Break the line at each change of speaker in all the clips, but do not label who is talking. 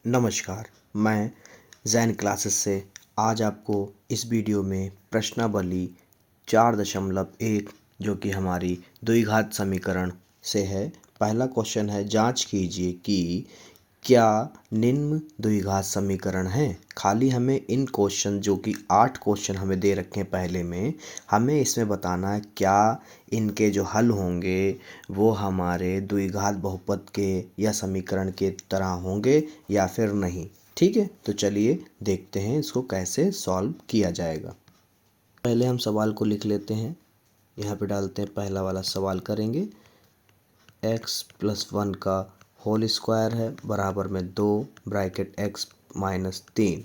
नमस्कार, मैं जैन क्लासेस से आज आपको इस वीडियो में प्रश्नावली 4.1 जो कि हमारी द्विघात समीकरण से है। पहला क्वेश्चन है, जांच कीजिए कि क्या निम्न द्विघात समीकरण हैं। खाली हमें इन क्वेश्चन जो कि 8 क्वेश्चन हमें दे रखे हैं पहले में, हमें इसमें बताना है क्या इनके जो हल होंगे वो हमारे द्विघात बहुपद के या समीकरण के तरह होंगे या फिर नहीं। ठीक है, तो चलिए देखते हैं इसको कैसे सॉल्व किया जाएगा। पहले हम सवाल को लिख लेते हैं। यहाँ पे डालते हैं, पहला वाला सवाल करेंगे। x+1 का होल स्क्वायर है बराबर में 2 ब्रैकेट x-3।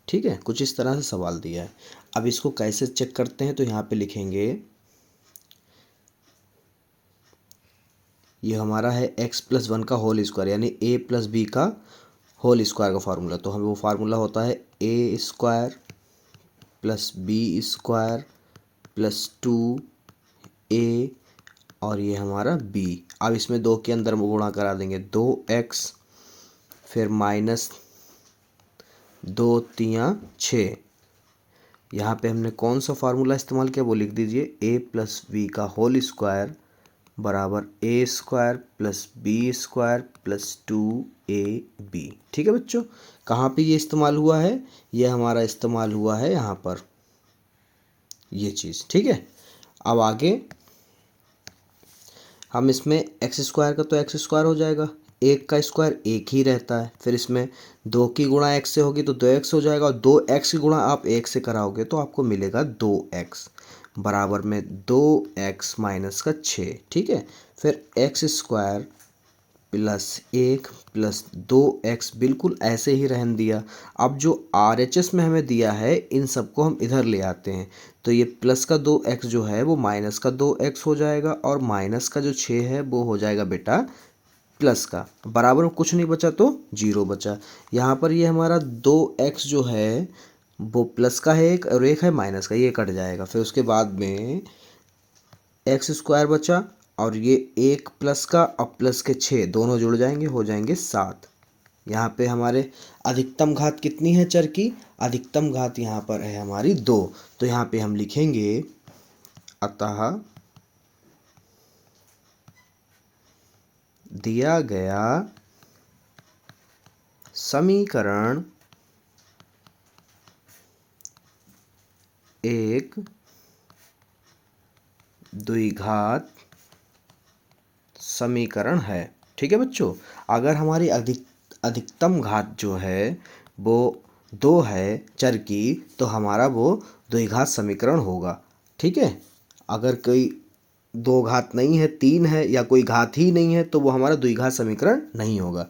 ठीक है, कुछ इस तरह से सवाल दिया है। अब इसको कैसे चेक करते हैं, तो यहाँ पे लिखेंगे ये हमारा है x+1 का होल स्क्वायर यानी a+b का होल स्क्वायर का फार्मूला। तो हमें वो फार्मूला होता है a² + b² + 2a और ये हमारा b। अब इसमें 2 के अंदर गुणा करा देंगे, 2x फिर -2×3=6। यहाँ पे हमने कौन सा फार्मूला इस्तेमाल किया वो लिख दीजिए, a+b का होल स्क्वायर बराबर a² + b² + 2ab। ठीक है बच्चों, कहाँ पे ये इस्तेमाल हुआ है? ये हमारा इस्तेमाल हुआ है यहाँ पर, ये चीज़। ठीक है, अब आगे हम इसमें x² का तो x² हो जाएगा, 1 का स्क्वायर 1 ही रहता है, फिर इसमें 2 की गुणा x से होगी तो 2x हो जाएगा, और 2x की गुणा आप 1 से कराओगे तो आपको मिलेगा 2x बराबर में 2x - 6। ठीक है, फिर x² + 1 + 2x बिल्कुल ऐसे ही रहने दिया। अब जो RHS में हमें दिया है इन सबको हम इधर ले आते हैं, तो ये प्लस का 2x जो है वो माइनस का 2x हो जाएगा, और माइनस का जो 6 है वो हो जाएगा बेटा प्लस का। बराबर में कुछ नहीं बचा तो 0 बचा। यहाँ पर ये हमारा 2x जो है वो प्लस का है एक, और एक है माइनस का, ये कट जाएगा। फिर उसके बाद में x² बचा, और ये 1 प्लस का और प्लस के 6 दोनों जुड़ जाएंगे, हो जाएंगे 7। यहाँ पे हमारे अधिकतम घात कितनी है चर की? अधिकतम घात यहाँ पर है हमारी 2। तो यहाँ पे हम लिखेंगे, अतः दिया गया समीकरण एक द्विघात समीकरण है। ठीक है बच्चों, अगर हमारी अधिकतम घात जो है वो 2 है चर की, तो हमारा वो द्विघात समीकरण होगा। ठीक है, अगर कोई 2 घात नहीं है, 3 है, या कोई घात ही नहीं है, तो वो हमारा द्विघात समीकरण नहीं होगा।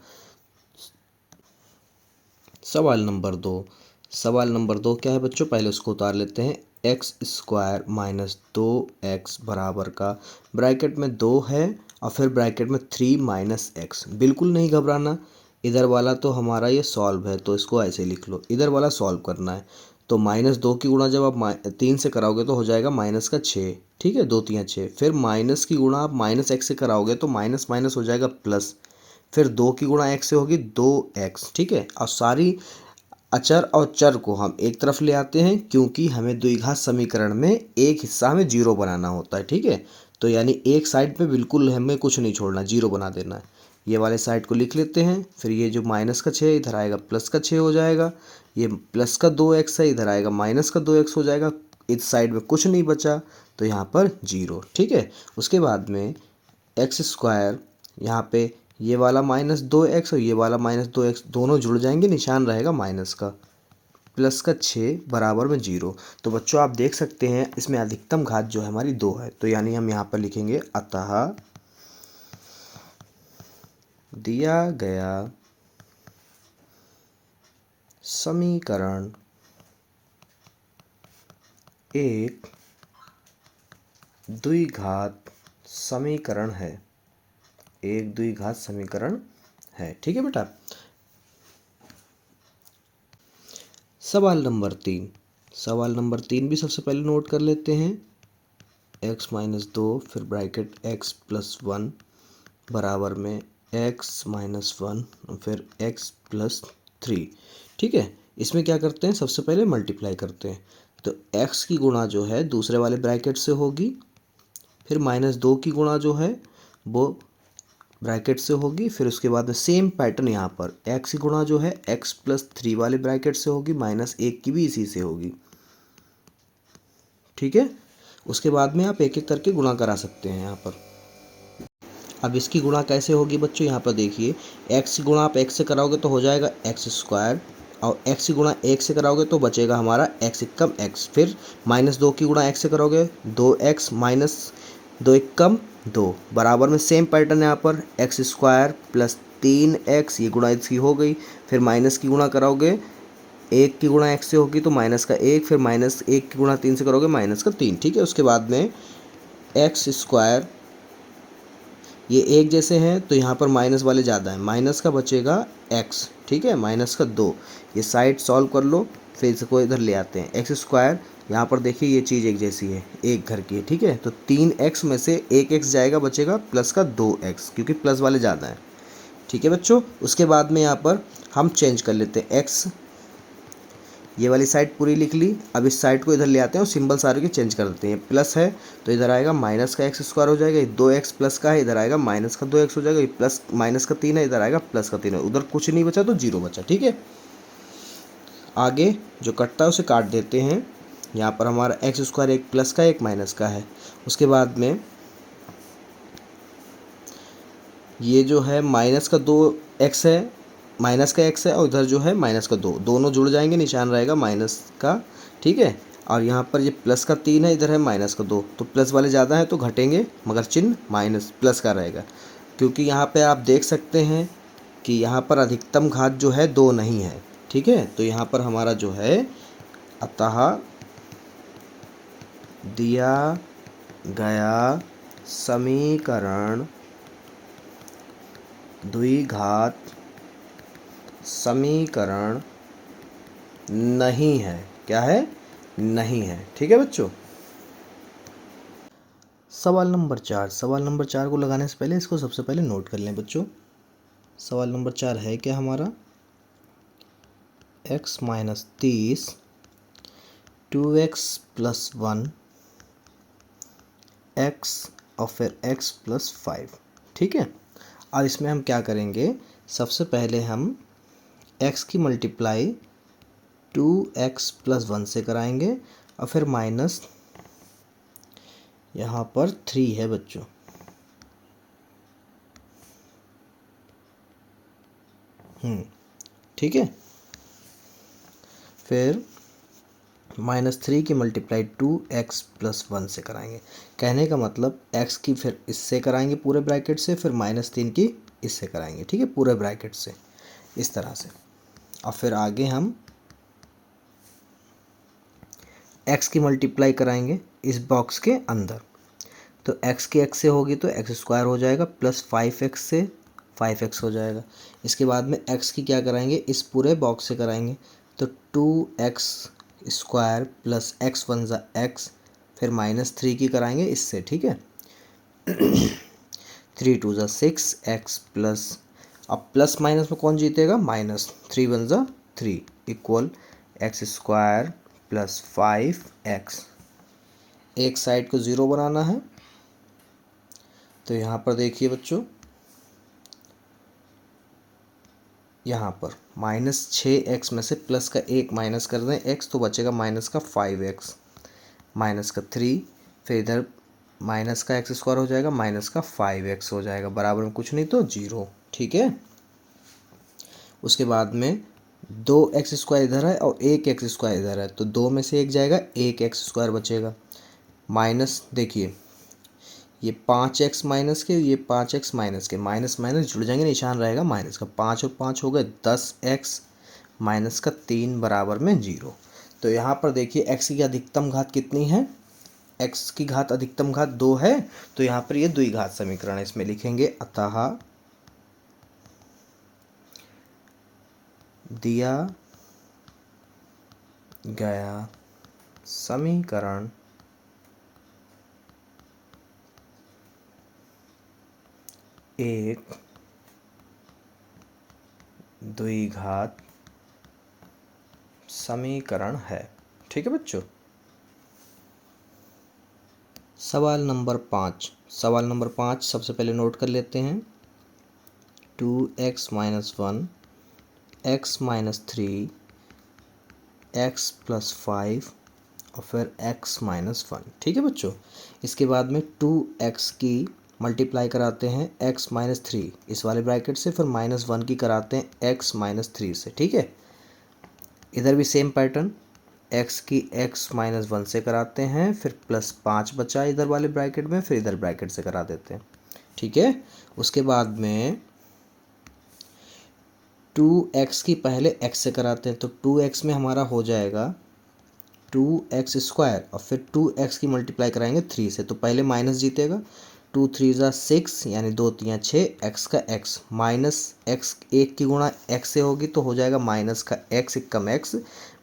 सवाल नंबर 2। सवाल नंबर 2 क्या है बच्चों? पहले उसको उतार लेते हैं। x² - 2x बराबर का ब्रैकेट में 2 है, और फिर ब्रैकेट में 3 - x। बिल्कुल नहीं घबराना, इधर वाला तो हमारा ये सॉल्व है, तो इसको ऐसे लिख लो। इधर वाला सॉल्व करना है, तो -2 की गुणा जब आप 3 से कराओगे तो हो जाएगा -6। ठीक है, 2×3 = 6। फिर माइनस की गुणा आप -x से कराओगे तो माइनस माइनस हो जाएगा प्लस। फिर 2 की गुणा x से होगी 2x। ठीक है, और सारी अचर और चर को हम एक तरफ ले आते हैं, क्योंकि हमें द्विघात समीकरण में एक हिस्सा हमें 0 बनाना होता है। ठीक है, तो यानी एक साइड पे बिल्कुल हमें कुछ नहीं छोड़ना, 0 बना देना है। ये वाले साइड को लिख लेते हैं। फिर ये जो -6 इधर आएगा, +6 हो जाएगा। ये प्लस का 2x है, इधर आएगा -2x हो जाएगा। इस साइड में कुछ नहीं बचा, तो यहाँ पर 0। ठीक है, उसके बाद में x² यहाँ पे ये वाला -2x और ये वाला -2x दोनों जुड़ जाएंगे, निशान रहेगा माइनस का, +6 बराबर में 0। तो बच्चों आप देख सकते हैं इसमें अधिकतम घात जो है हमारी 2 है, तो यानी हम यहाँ पर लिखेंगे, अतः दिया गया समीकरण एक द्विघात समीकरण है। एक द्विघात समीकरण है। ठीक है बेटा। सवाल नंबर 3। सवाल नंबर 3 भी सबसे पहले नोट कर लेते हैं। x - 2 फिर ब्रैकेट x+1 बराबर में x - 1 फिर x + 3। ठीक है, इसमें क्या करते हैं, सबसे पहले मल्टीप्लाई करते हैं। तो x की गुणा जो है दूसरे वाले ब्रैकेट से होगी, फिर -2 की गुणा जो है वो ब्रैकेट से होगी, फिर उसके बाद में सेम पैटर्न यहाँ पर x की गुणा जो है x+3 वाले ब्रैकेट से होगी, -1 की भी इसी से होगी। ठीक है, उसके बाद में आप एक एक करके गुणा करा सकते हैं यहाँ पर। अब इसकी गुणा कैसे होगी बच्चों, यहाँ पर देखिए, x की गुणा आप x से कराओगे तो हो जाएगा x², और x की गुणा 1 से कराओगे तो बचेगा हमारा x कम x, फिर -2 की गुणा x से करोगे 2x माइनस 2 कम 2, बराबर में सेम पैटर्न यहाँ पर x² + 3x, ये गुणा इसकी हो गई, फिर माइनस की गुणा कराओगे 1 की गुणा x से होगी तो -1, फिर -1 की गुणा 3 से करोगे -3। ठीक है, उसके बाद में x², ये एक जैसे हैं तो यहाँ पर माइनस वाले ज़्यादा हैं, माइनस का बचेगा x। ठीक है, -2, ये साइड सॉल्व कर लो, फिर इसको इधर ले आते हैं। x², यहाँ पर देखिए ये चीज़ एक जैसी है, एक घर की है। ठीक है, तो 3x में से 1x जाएगा, बचेगा प्लस का 2x, क्योंकि प्लस वाले ज़्यादा हैं। ठीक है बच्चों, उसके बाद में यहाँ पर हम चेंज कर लेते हैं x, ये वाली साइड पूरी लिख ली। अब इस साइड को इधर ले आते हैं और सिंबल सारे के चेंज कर देते हैं। प्लस है तो इधर आएगा माइनस का x² हो जाएगा, ये 2x प्लस का है, इधर आएगा माइनस का 2x हो जाएगा, ये प्लस माइनस का 3 है, इधर आएगा प्लस का 3 है, उधर कुछ नहीं बचा तो 0 बचा। ठीक है, आगे जो कटता है उसे काट देते हैं। यहाँ पर हमारा x², एक प्लस का एक माइनस का है। उसके बाद में ये जो है माइनस का 2x है, माइनस का x है, और इधर जो है माइनस का 2, दोनों जुड़ जाएंगे, निशान रहेगा माइनस का। ठीक है, और यहाँ पर ये प्लस का 3 है, इधर है माइनस का 2, तो प्लस वाले ज़्यादा हैं तो घटेंगे, मगर चिन्ह माइनस प्लस का रहेगा, क्योंकि यहाँ पे आप देख सकते हैं कि यहाँ पर अधिकतम घात जो है 2 नहीं है। ठीक है, तो यहाँ पर हमारा जो है, अतः दिया गया समीकरण द्विघात समीकरण नहीं है। क्या है, नहीं है। ठीक है बच्चों, सवाल नंबर 4, सवाल नंबर 4 को लगाने से पहले इसको सबसे पहले नोट कर लें बच्चों। सवाल नंबर 4 है क्या हमारा, x - 30 2x + 1 x और फिर x + 5। ठीक है, और इसमें हम क्या करेंगे, सबसे पहले हम x की मल्टीप्लाई 2x + 1 से कराएंगे, और फिर माइनस यहाँ पर 3 है बच्चों। ठीक है, फिर -3 की मल्टीप्लाई 2x + 1 से कराएंगे। कहने का मतलब x की फिर इससे कराएंगे पूरे ब्रैकेट से, फिर -3 की इससे कराएंगे। ठीक है, पूरे ब्रैकेट से इस तरह से, और फिर आगे हम x की मल्टीप्लाई कराएंगे इस बॉक्स के अंदर। तो x की x से होगी तो x² हो जाएगा, प्लस 5x से 5x हो जाएगा। इसके बाद में x की क्या कराएंगे, इस पूरे बॉक्स से कराएंगे, तो 2x² + x 1 ज़ा x, फिर -3 की कराएंगे इससे। ठीक है, 3 2 ज़ा 6x प्लस, अब प्लस माइनस में कौन जीतेगा, माइनस, 3 1 ज़ा 3 इक्वल x² + 5x। एक साइड को 0 बनाना है, तो यहाँ पर देखिए बच्चों, यहाँ पर -6x में से प्लस का 1 माइनस कर दें x, तो बचेगा माइनस का 5x, माइनस का 3, फिर इधर माइनस का x² हो जाएगा, माइनस का 5x हो जाएगा, बराबर में कुछ नहीं तो 0। ठीक है, उसके बाद में 2x² इधर है और 1x² इधर है, तो 2 में से 1 जाएगा, 1x² बचेगा। माइनस देखिए, ये 5x माइनस के, ये 5x माइनस के, माइनस माइनस जुड़ जाएंगे, निशान रहेगा माइनस का। 5 और 5 हो गए 10x माइनस का 3 बराबर में 0। तो यहाँ पर देखिए x की अधिकतम घात कितनी है, x की घात अधिकतम घात 2 है, तो यहाँ पर ये द्विघात समीकरण है, इसमें लिखेंगे अतः दिया गया समीकरण एक द्विघात समीकरण है। ठीक है बच्चों। सवाल नंबर 5। सवाल नंबर 5 सबसे पहले नोट कर लेते हैं। 2x-1, x-3, x+5 और फिर x-1। ठीक है बच्चों। इसके बाद में 2x की मल्टीप्लाई कराते हैं x-3 इस वाले ब्रैकेट से, फिर -1 की कराते हैं x-3 से। ठीक है। इधर भी सेम पैटर्न, x की x-1 से कराते हैं, फिर +5 बचा इधर वाले ब्रैकेट में, फिर इधर ब्रैकेट से करा देते हैं। ठीक है। उसके बाद में 2x की पहले x से कराते हैं, तो 2x में हमारा हो जाएगा 2x² और फिर 2x की मल्टीप्लाई कराएंगे 3 से, तो पहले माइनस जीतेगा। 2 3 ज़ा 6 यानी 2 3 6, x का x माइनस x, एक की गुणा x से होगी तो हो जाएगा माइनस का x, कम x,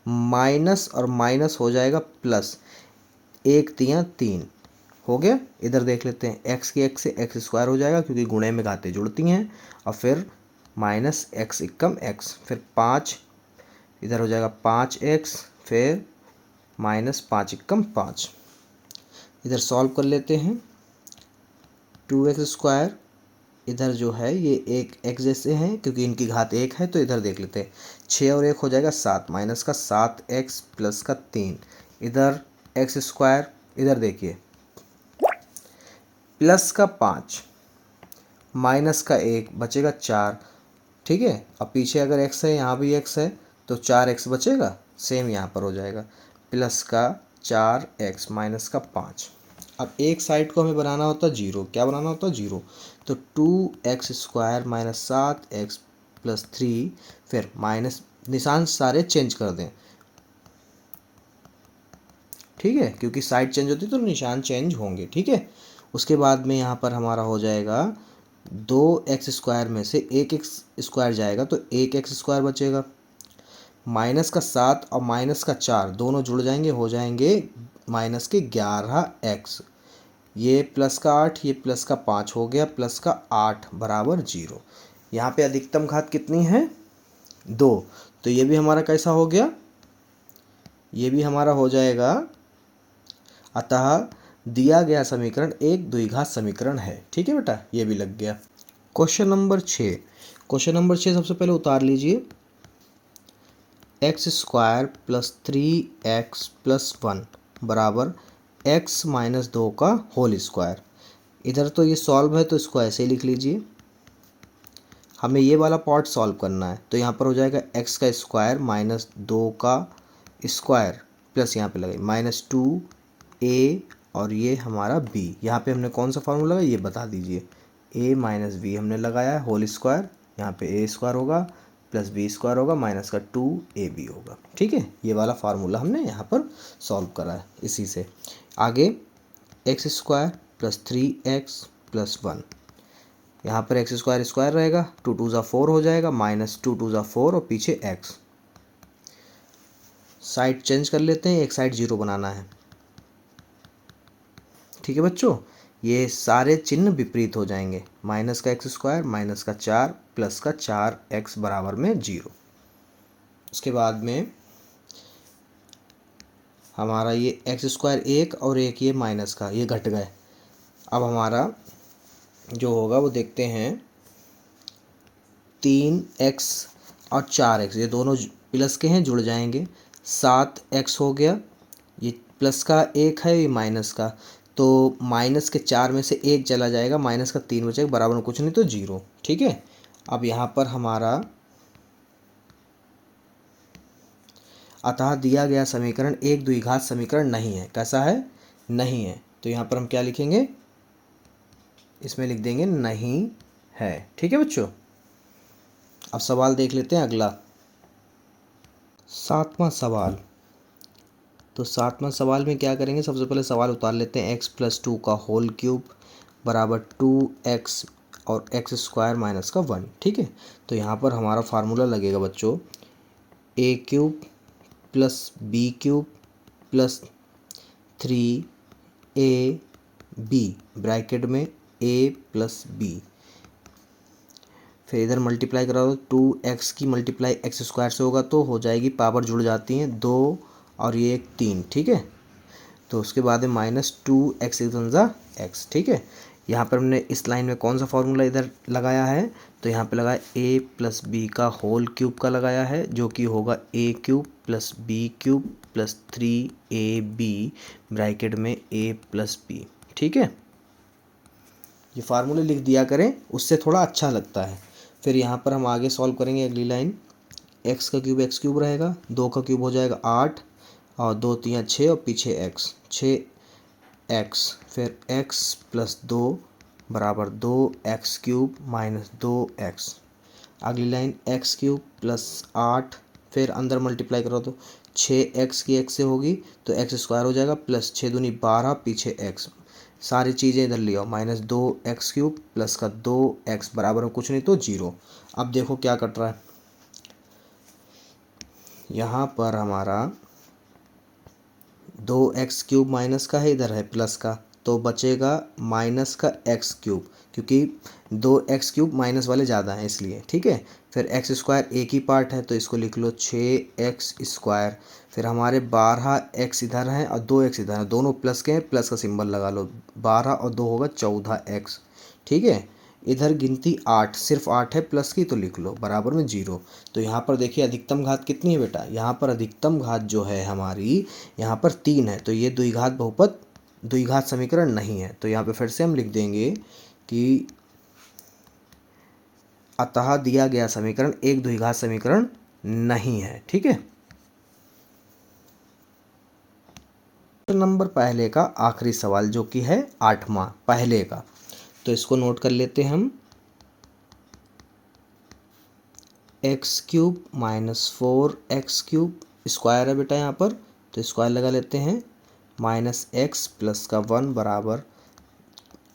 माइनस और माइनस हो जाएगा प्लस, 1 3 3 हो गया। इधर देख लेते हैं, x की x से x² हो जाएगा क्योंकि गुणे में घातें जुड़ती हैं, और फिर माइनस x कम x, फिर 5 इधर हो जाएगा 5x, फिर -5 इधर सॉल्व कर लेते हैं। 2x² इधर जो है ये एक x जैसे हैं क्योंकि इनकी घात 1 है, तो इधर देख लेते हैं। 6 और 1 हो जाएगा 7, माइनस का 7x प्लस का 3, इधर x², इधर देखिए प्लस का 5, माइनस का 1 बचेगा 4। ठीक है। अब पीछे अगर x है, यहाँ भी x है, तो 4x बचेगा, सेम यहाँ पर हो जाएगा प्लस का 4x माइनस का 5। अब एक साइड को हमें बनाना होता है 0। क्या बनाना होता है? 0। तो 2x² माइनस 7x प्लस 3, फिर माइनस, निशान सारे चेंज कर दें। ठीक है, क्योंकि साइड चेंज होती है तो निशान चेंज होंगे। ठीक है। उसके बाद में यहाँ पर हमारा हो जाएगा 2x² में से 1x² जाएगा तो 1x² बचेगा, माइनस का 7 और माइनस का 4 दोनों जुड़ जाएंगे, हो जाएंगे माइनस के 11x, ये प्लस का 8, ये प्लस का 5 हो गया, प्लस का 8 बराबर 0। यहाँ पे अधिकतम घात कितनी है? 2। तो ये भी हमारा कैसा हो गया? ये भी हमारा हो जाएगा, अतः दिया गया समीकरण एक द्विघात समीकरण है। ठीक है बेटा, ये भी लग गया। Question number 6। क्वेश्चन नंबर 6 सबसे पहले उतार लीजिए। x² प्लस 3x प्लस 1 बराबर x-2 का होल स्क्वायर। इधर तो ये सॉल्व है तो इसको ऐसे ही लिख लीजिए। हमें ये वाला पार्ट सॉल्व करना है, तो यहाँ पर हो जाएगा x का स्क्वायर माइनस 2 का स्क्वायर प्लस यहाँ पे लगाए -2a और ये हमारा b। यहाँ पे हमने कौन सा फार्मूला लगाया ये बता दीजिए। a माइनस b हमने लगाया है होल स्क्वायर, यहाँ पे a² होगा प्लस b² होगा माइनस का 2ab होगा। ठीक है, ये वाला फार्मूला हमने यहाँ पर सॉल्व करा है। इसी से आगे x² प्लस 3x प्लस 1, यहाँ पर x² स्क्वायर रहेगा, 2 2 ज़ा 4 हो जाएगा, माइनस 2 2 ज़ा 4 और पीछे x। साइड चेंज कर लेते हैं, एक साइड 0 बनाना है। ठीक है बच्चों, ये सारे चिन्ह विपरीत हो जाएंगे, माइनस का x² माइनस का 4 प्लस का 4x बराबर में 0। उसके बाद में हमारा ये x² एक और एक ये माइनस का, ये घट गए। अब हमारा जो होगा वो देखते हैं, 3x और 4x ये दोनों प्लस के हैं, जुड़ जाएंगे, 7x हो गया, ये प्लस का 1 है, ये माइनस का, तो माइनस के 4 में से 1 चला जाएगा, माइनस का 3 बचेगा, बराबर में कुछ नहीं तो 0। ठीक है। अब यहाँ पर हमारा अतः दिया गया समीकरण एक द्विघात समीकरण नहीं है। कैसा है? नहीं है। तो यहाँ पर हम क्या लिखेंगे? इसमें लिख देंगे नहीं है। ठीक है बच्चों। अब सवाल देख लेते हैं अगला, 7वां सवाल। तो 7वां सवाल में क्या करेंगे? सबसे पहले सवाल उतार लेते हैं, x प्लस 2 का होल क्यूब बराबर 2x और x² माइनस का 1। ठीक है। तो यहाँ पर हमारा फार्मूला लगेगा बच्चों, a³ plus b³ plus 3ab bracket में a प्लस b फिर इधर मल्टीप्लाई करा दो, 2x की मल्टीप्लाई एक्स स्क्वायर से होगा तो हो जाएगी, पावर जुड़ जाती हैं 2 और ये एक 3, ठीक है। तो उसके बाद है -2x एक्स, ठीक है। यहाँ पर हमने इस लाइन में कौन सा फॉर्मूला इधर लगाया है, तो यहाँ पे लगाया a + b का होल क्यूब का लगाया है, जो कि होगा a³ + b³ + 3ab ब्रैकेट में a + b, ठीक है। ये फार्मूले लिख दिया करें, उससे थोड़ा अच्छा लगता है। फिर यहाँ पर हम आगे सॉल्व करेंगे अगली लाइन, x का क्यूब x³ रहेगा, 2 का क्यूब हो जाएगा 8 और 2 3 6 और पीछे x, 6x, फिर x + 2 बराबर 2x³ - 2x। अगली लाइन x³ + 8, फिर अंदर मल्टीप्लाई करो तो 6x की x से होगी तो x² हो जाएगा, प्लस 6 दूनी 12 पीछे x, सारी चीज़ें इधर ले आओ, -2x³ प्लस का 2x बराबर में कुछ नहीं तो 0। अब देखो क्या कट रहा है, यहाँ पर हमारा 2x³ माइनस का है, इधर है प्लस का, तो बचेगा माइनस का x³, क्योंकि 2x³ माइनस वाले ज़्यादा हैं इसलिए, ठीक है। फिर x² एक ही पार्ट है तो इसको लिख लो 6x², फिर हमारे 12x इधर हैं और 2x इधर हैं, दोनों प्लस के हैं, प्लस का सिंबल लगा लो, 12 और 2 होगा 14x, ठीक है। इधर गिनती 8, सिर्फ 8 है प्लस की, तो लिख लो बराबर में 0। तो यहाँ पर देखिए अधिकतम घात कितनी है बेटा, यहाँ पर अधिकतम घात जो है हमारी यहाँ पर 3 है, तो ये द्विघात बहुपद द्विघात समीकरण नहीं है। तो यहाँ पे फिर से हम लिख देंगे कि अतः दिया गया समीकरण एक द्विघात समीकरण नहीं है, ठीक है। नंबर पहले का आखिरी सवाल जो कि है 8वां पहले का, तो इसको नोट कर लेते हैं हम, x³ - 4x³ स्क्वायर है बेटा यहाँ पर, तो स्क्वायर लगा लेते हैं, -x प्लस का 1 बराबर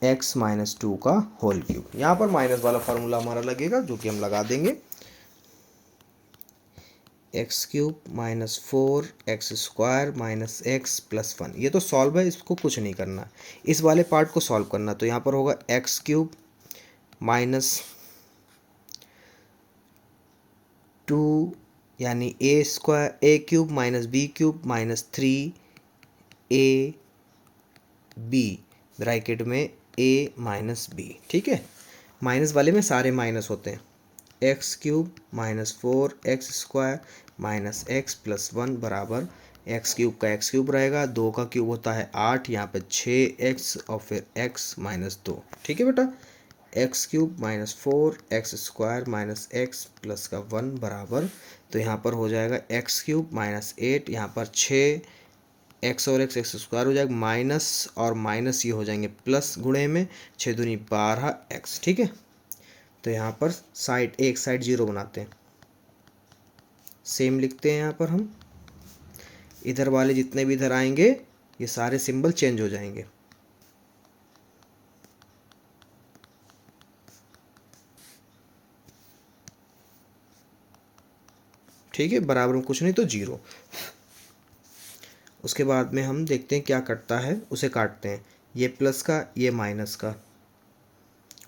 x - 2 का होल क्यूब। यहाँ पर माइनस वाला फार्मूला हमारा लगेगा जो कि हम लगा देंगे, x³ - 4x² - x + 1। ये तो सॉल्व है, इसको कुछ नहीं करना, इस वाले पार्ट को सॉल्व करना। तो यहाँ पर होगा x³ - 2 यानी a³ - b³ - 3ab ब्रैकेट में a - b, ठीक है। माइनस वाले में सारे माइनस होते हैं, x³ - 4x² - x + 1 बराबर x³ का x³ रहेगा, 2 का क्यूब होता है 8, यहाँ पे 6x और फिर x - 2, ठीक है बेटा। x³ - 4x² - x प्लस का 1 बराबर, तो यहाँ पर हो जाएगा x³ - 8, यहाँ पर 6x और x² हो जाएगा, माइनस और माइनस ये हो जाएंगे प्लस, गुणे में 6 दूनी 12x, ठीक है। तो यहाँ पर साइड एक साइड 0 बनाते हैं, सेम लिखते हैं यहाँ पर हम, इधर वाले जितने भी इधर आएंगे ये सारे सिंबल चेंज हो जाएंगे, ठीक है, बराबर में कुछ नहीं तो 0। उसके बाद में हम देखते हैं क्या कटता है, उसे काटते हैं, ये प्लस का ये माइनस का,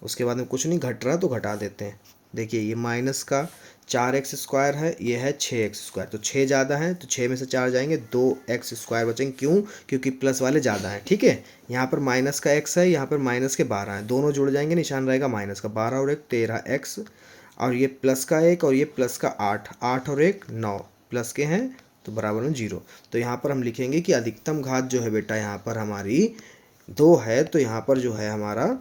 उसके बाद में कुछ नहीं घट रहा तो घटा देते हैं। देखिए ये माइनस का 4x² है, ये है 6x², तो 6 ज़्यादा है तो 6 में से 4 जाएंगे, 2x² बचेंगे, क्यों, क्योंकि प्लस वाले ज़्यादा हैं, ठीक है। यहाँ पर माइनस का x है, यहाँ पर माइनस के 12 हैं, दोनों जुड़ जाएंगे, निशान रहेगा माइनस का, 12 और 1 13x, और ये प्लस का 1 और ये प्लस का 8, 8 और 1 9 प्लस के हैं तो बराबर में 0। तो यहाँ पर हम लिखेंगे कि अधिकतम घात जो है बेटा यहाँ पर हमारी 2 है, तो यहाँ पर जो है हमारा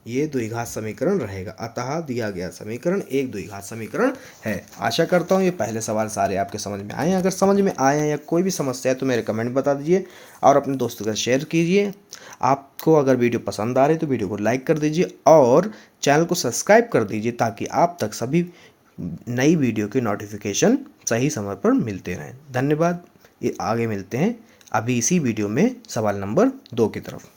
ये द्विघात समीकरण रहेगा, अतः दिया गया समीकरण एक द्विघात समीकरण है। आशा करता हूँ ये पहले सवाल सारे आपके समझ में आए हैं। अगर समझ में आए हैं या कोई भी समस्या है तो मेरे कमेंट बता दीजिए और अपने दोस्तों के साथ शेयर कीजिए। आपको अगर वीडियो पसंद आ रही तो वीडियो को लाइक कर दीजिए और चैनल को सब्सक्राइब कर दीजिए, ताकि आप तक सभी नई वीडियो की नोटिफिकेशन सही समय पर मिलते रहें। धन्यवाद, ये आगे मिलते हैं अभी इसी वीडियो में सवाल नंबर 2 की तरफ।